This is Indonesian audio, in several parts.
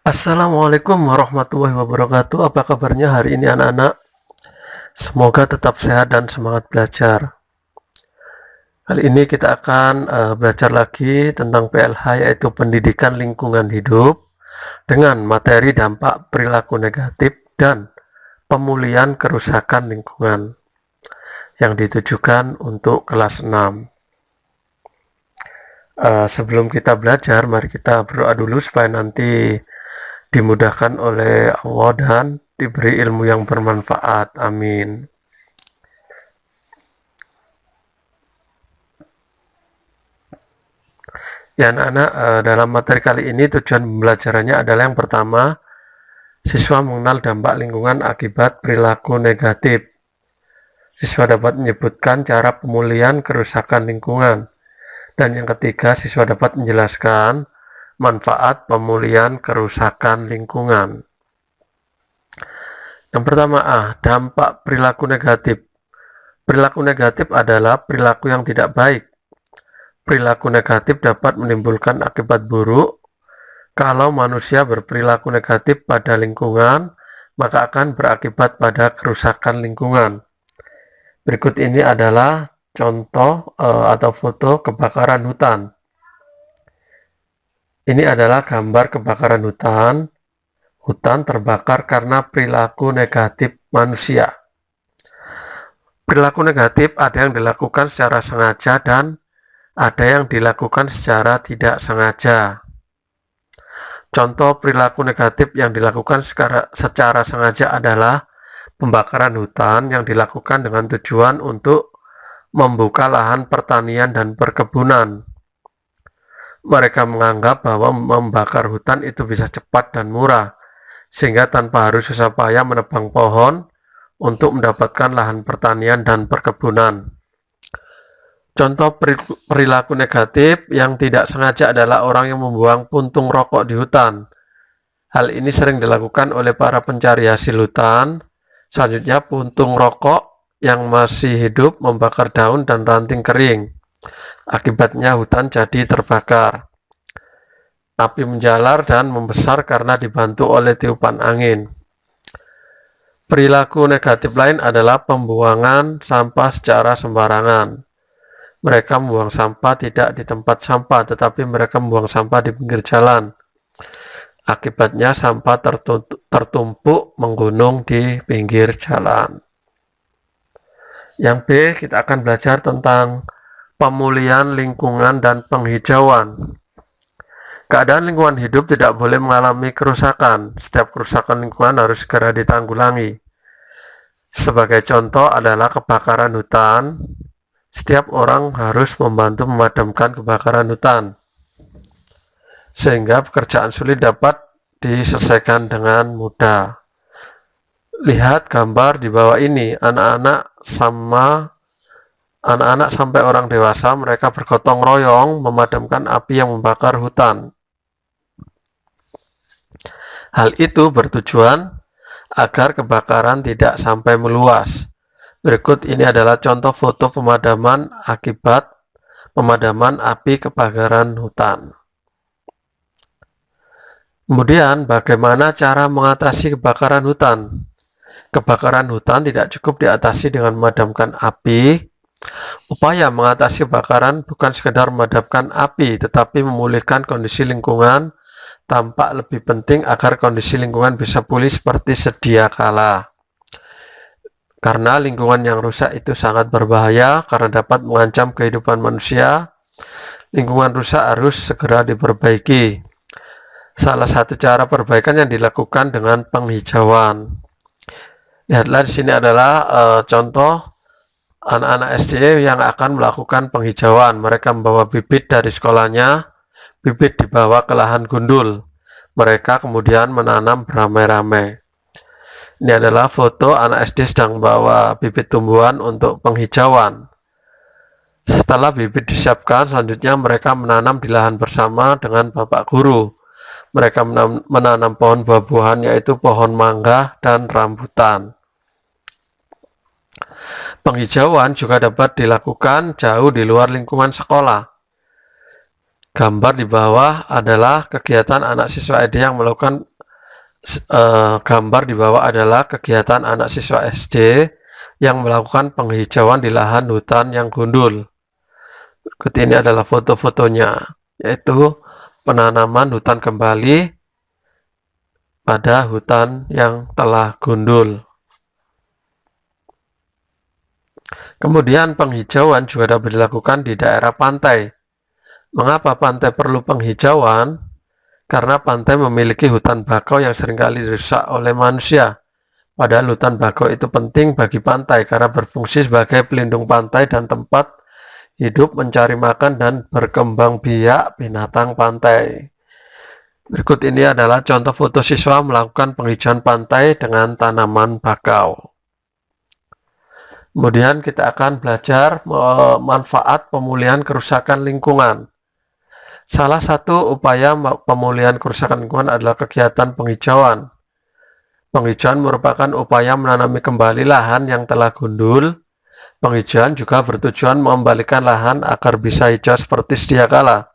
Assalamualaikum warahmatullahi wabarakatuh. Apa kabarnya hari ini anak-anak? Semoga tetap sehat dan semangat belajar. Kali ini kita akan belajar lagi tentang PLH, yaitu pendidikan lingkungan hidup, dengan materi dampak perilaku negatif dan pemulihan kerusakan lingkungan yang ditujukan untuk kelas 6. Sebelum kita belajar, mari kita berdoa dulu supaya nanti dimudahkan oleh Allah dan diberi ilmu yang bermanfaat. Amin. Ya anak-anak, dalam materi kali ini tujuan pembelajarannya adalah yang pertama, siswa mengenal dampak lingkungan akibat perilaku negatif. Siswa dapat menyebutkan cara pemulihan kerusakan lingkungan. Dan yang ketiga, siswa dapat menjelaskan manfaat pemulihan kerusakan lingkungan. Yang pertama, dampak perilaku negatif. Perilaku negatif adalah perilaku yang tidak baik. Perilaku negatif dapat menimbulkan akibat buruk. Kalau manusia berperilaku negatif pada lingkungan, maka akan berakibat pada kerusakan lingkungan. Berikut ini adalah contoh atau foto kebakaran hutan. Ini adalah gambar kebakaran hutan. Hutan terbakar karena perilaku negatif manusia. Perilaku negatif ada yang dilakukan secara sengaja dan ada yang dilakukan secara tidak sengaja. Contoh perilaku negatif yang dilakukan secara sengaja adalah pembakaran hutan yang dilakukan dengan tujuan untuk membuka lahan pertanian dan perkebunan. Mereka menganggap bahwa membakar hutan itu bisa cepat dan murah, sehingga tanpa harus susah payah menebang pohon untuk mendapatkan lahan pertanian dan perkebunan. Contoh perilaku negatif yang tidak sengaja adalah orang yang membuang puntung rokok di hutan. Hal ini sering dilakukan oleh para pencari hasil hutan. Selanjutnya, puntung rokok yang masih hidup membakar daun dan ranting kering. Akibatnya hutan jadi terbakar. Api menjalar dan membesar karena dibantu oleh tiupan angin. Perilaku negatif lain adalah pembuangan sampah secara sembarangan. Mereka membuang sampah tidak di tempat sampah, tetapi mereka membuang sampah di pinggir jalan. Akibatnya sampah tertumpuk menggunung di pinggir jalan. Yang B, kita akan belajar tentang pemulihan lingkungan dan penghijauan. Keadaan lingkungan hidup tidak boleh mengalami kerusakan. Setiap kerusakan lingkungan harus segera ditanggulangi. Sebagai contoh adalah kebakaran hutan. Setiap orang harus membantu memadamkan kebakaran hutan, sehingga pekerjaan sulit dapat diselesaikan dengan mudah. Lihat gambar di bawah ini, anak-anak sampai orang dewasa, mereka bergotong royong memadamkan api yang membakar hutan. Hal itu bertujuan agar kebakaran tidak sampai meluas. Berikut ini adalah contoh foto pemadaman akibat pemadaman api kebakaran hutan. Kemudian, bagaimana cara mengatasi kebakaran hutan? Kebakaran hutan tidak cukup diatasi dengan memadamkan api. Upaya mengatasi kebakaran bukan sekedar memadamkan api, tetapi memulihkan kondisi lingkungan tampak lebih penting agar kondisi lingkungan bisa pulih seperti sedia kala. Karena lingkungan yang rusak itu sangat berbahaya karena dapat mengancam kehidupan manusia. Lingkungan rusak harus segera diperbaiki. Salah satu cara perbaikan yang dilakukan dengan penghijauan. Lihatlah di sini adalah contoh anak-anak SD yang akan melakukan penghijauan. Mereka membawa bibit dari sekolahnya. Bibit dibawa ke lahan gundul. Mereka kemudian menanam beramai-ramai. Ini adalah foto anak SD sedang membawa bibit tumbuhan untuk penghijauan. Setelah bibit disiapkan, selanjutnya mereka menanam di lahan bersama dengan bapak guru. Mereka menanam pohon buah-buahan, yaitu pohon mangga dan rambutan. Penghijauan juga dapat dilakukan jauh di luar lingkungan sekolah. Gambar di bawah adalah kegiatan anak siswa SD yang melakukan Gambar di bawah adalah kegiatan anak siswa SD yang melakukan penghijauan di lahan hutan yang gundul. Berikut ini adalah foto-fotonya, yaitu penanaman hutan kembali pada hutan yang telah gundul. Kemudian penghijauan juga dapat dilakukan di daerah pantai. Mengapa pantai perlu penghijauan? Karena pantai memiliki hutan bakau yang seringkali dirusak oleh manusia. Padahal hutan bakau itu penting bagi pantai karena berfungsi sebagai pelindung pantai dan tempat hidup, mencari makan, dan berkembang biak binatang pantai. Berikut ini adalah contoh foto siswa melakukan penghijauan pantai dengan tanaman bakau. Kemudian kita akan belajar manfaat pemulihan kerusakan lingkungan. Salah satu upaya pemulihan kerusakan lingkungan adalah kegiatan penghijauan. Penghijauan merupakan upaya menanami kembali lahan yang telah gundul. Penghijauan juga bertujuan mengembalikan lahan agar bisa hijau seperti sedia kala.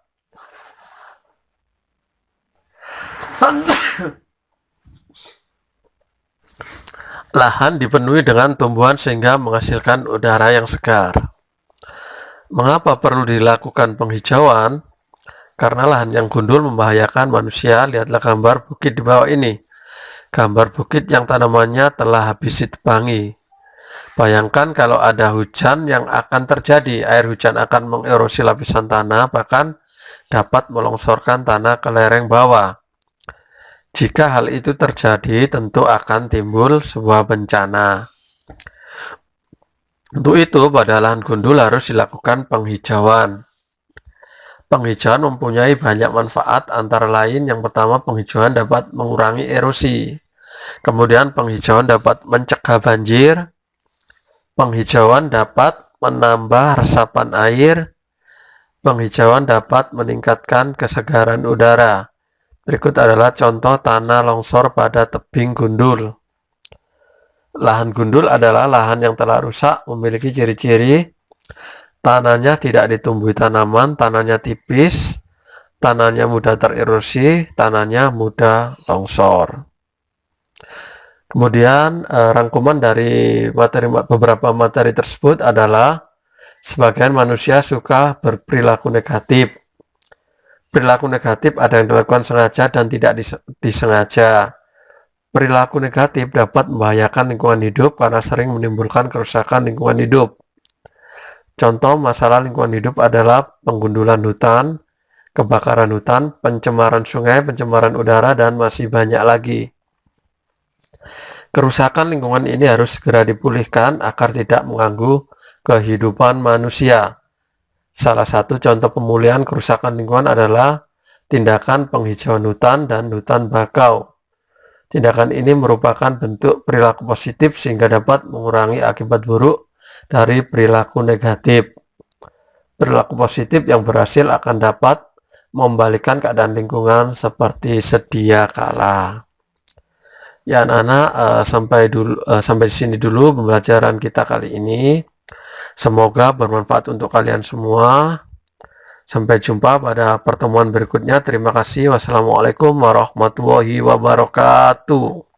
Lahan dipenuhi dengan tumbuhan sehingga menghasilkan udara yang segar. Mengapa perlu dilakukan penghijauan? Karena lahan yang gundul membahayakan manusia. Lihatlah gambar bukit di bawah ini. Gambar bukit yang tanamannya telah habis ditebangi. Bayangkan kalau ada hujan yang akan terjadi. Air hujan akan mengerosi lapisan tanah, bahkan dapat melongsorkan tanah ke lereng bawah. Jika hal itu terjadi, tentu akan timbul sebuah bencana. Untuk itu, pada lahan gundul harus dilakukan penghijauan. Penghijauan mempunyai banyak manfaat, antara lain yang pertama, penghijauan dapat mengurangi erosi. Kemudian penghijauan dapat mencegah banjir. Penghijauan dapat menambah resapan air. Penghijauan dapat meningkatkan kesegaran udara. Berikut adalah contoh tanah longsor pada tebing gundul. Lahan gundul adalah lahan yang telah rusak, memiliki ciri-ciri tanahnya tidak ditumbuhi tanaman, tanahnya tipis, tanahnya mudah tererosi, tanahnya mudah longsor. Kemudian rangkuman dari beberapa materi tersebut adalah sebagian manusia suka berperilaku negatif. Perilaku negatif ada yang dilakukan sengaja dan tidak disengaja. Perilaku negatif dapat membahayakan lingkungan hidup karena sering menimbulkan kerusakan lingkungan hidup. Contoh masalah lingkungan hidup adalah penggundulan hutan, kebakaran hutan, pencemaran sungai, pencemaran udara, dan masih banyak lagi. Kerusakan lingkungan ini harus segera dipulihkan agar tidak mengganggu kehidupan manusia. Salah satu contoh pemulihan kerusakan lingkungan adalah tindakan penghijauan hutan dan hutan bakau. Tindakan ini merupakan bentuk perilaku positif sehingga dapat mengurangi akibat buruk dari perilaku negatif. Perilaku positif yang berhasil akan dapat membalikan keadaan lingkungan seperti sedia kala. Ya anak-anak, sampai di sini dulu pembelajaran kita kali ini. Semoga bermanfaat untuk kalian semua. Sampai jumpa pada pertemuan berikutnya. Terima kasih. Wassalamualaikum warahmatullahi wabarakatuh.